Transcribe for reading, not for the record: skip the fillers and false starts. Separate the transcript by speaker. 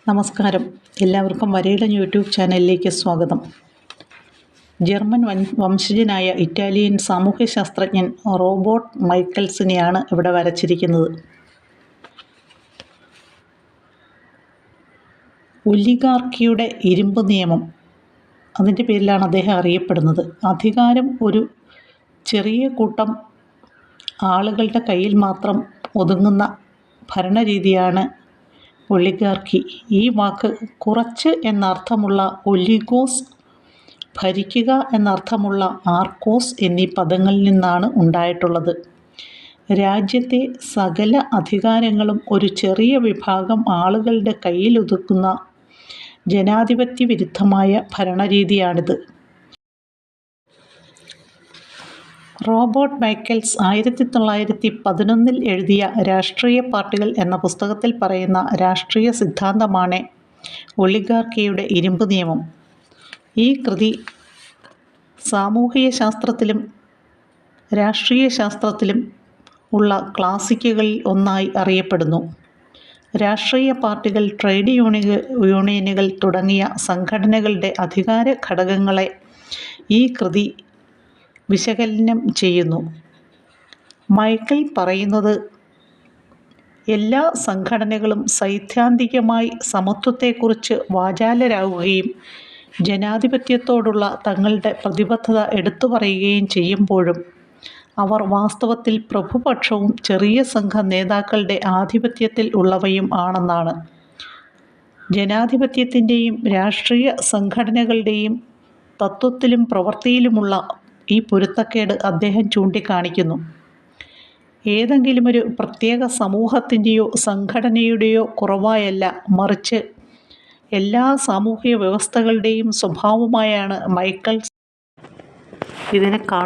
Speaker 1: നമസ്കാരം. എല്ലാവർക്കും വരയിടം യൂട്യൂബ് ചാനലിലേക്ക് സ്വാഗതം. ജർമ്മൻ വംശജനായ ഇറ്റാലിയൻ സാമൂഹ്യശാസ്ത്രജ്ഞൻ റോബോട്ട് മൈക്കൽസിനെയാണ് ഇവിടെ വരച്ചിരിക്കുന്നത്. ഒലിഗാർക്കിയുടെ ഇരുമ്പ് നിയമം, അതിൻ്റെ പേരിലാണ് അദ്ദേഹം അറിയപ്പെടുന്നത്. അധികാരം ഒരു ചെറിയ കൂട്ടം ആളുകളുടെ കയ്യിൽ മാത്രം ഒതുങ്ങുന്ന ഭരണരീതിയാണ് ഒലിഗാർക്കി. ഈ വാക്ക് കുറച്ച് എന്നർത്ഥമുള്ള ഒലിഗോസ്, ഭരിക്കുക എന്നർത്ഥമുള്ള ആർക്കോസ് എന്നീ പദങ്ങളിൽ നിന്നാണ് ഉണ്ടായിട്ടുള്ളത്. രാജ്യത്തെ സകല അധികാരങ്ങളും ഒരു ചെറിയ വിഭാഗം ആളുകളുടെ കയ്യിലൊതുക്കുന്ന ജനാധിപത്യ വിരുദ്ധമായ ഭരണരീതിയാണിത്. റോബോട്ട് മൈക്കൽസ് 1911 എഴുതിയ രാഷ്ട്രീയ പാർട്ടികൾ എന്ന പുസ്തകത്തിൽ പറയുന്ന രാഷ്ട്രീയ സിദ്ധാന്തമാണ് ഒലിഗാർക്കിയുടെ ഇരുമ്പ് നിയമം. ഈ കൃതി സാമൂഹികശാസ്ത്രത്തിലും രാഷ്ട്രീയശാസ്ത്രത്തിലും ഉള്ള ക്ലാസിക്കുകളിൽ ഒന്നായി അറിയപ്പെടുന്നു. രാഷ്ട്രീയ പാർട്ടികൾ, ട്രേഡ് യൂണിയനുകൾ തുടങ്ങിയ സംഘടനകളുടെ അധികാര ഘടകങ്ങളെ ഈ കൃതി വിശകലനം ചെയ്യുന്നു. മൈക്കൽ പറയുന്നത്, എല്ലാ സംഘടനകളും സൈദ്ധാന്തികമായി സമത്വത്തെക്കുറിച്ച് വാചാലരാകുകയും ജനാധിപത്യത്തോടുള്ള തങ്ങളുടെ പ്രതിബദ്ധത എടുത്തുപറയുകയും ചെയ്യുമ്പോഴും അവർ വാസ്തവത്തിൽ പ്രഭുപക്ഷവും ചെറിയ സംഘം നേതാക്കളുടെ ആധിപത്യത്തിൽ ഉള്ളവയും ആണെന്നാണ്. ജനാധിപത്യത്തിൻ്റെയും രാഷ്ട്രീയ സംഘടനകളുടെയും തത്വത്തിലും പ്രവൃത്തിയിലുമുള്ള ഈ പൊരുത്തക്കേട് അദ്ദേഹം ചൂണ്ടിക്കാണിക്കുന്നു. ഏതെങ്കിലുമൊരു പ്രത്യേക സമൂഹത്തിൻ്റെയോ സംഘടനയുടെയോ കുറവായല്ല, മറിച്ച് എല്ലാ സാമൂഹിക വ്യവസ്ഥകളുടെയും സ്വഭാവമായാണ് മൈക്കൽസ് ഇതിനെ കാണുന്നത്.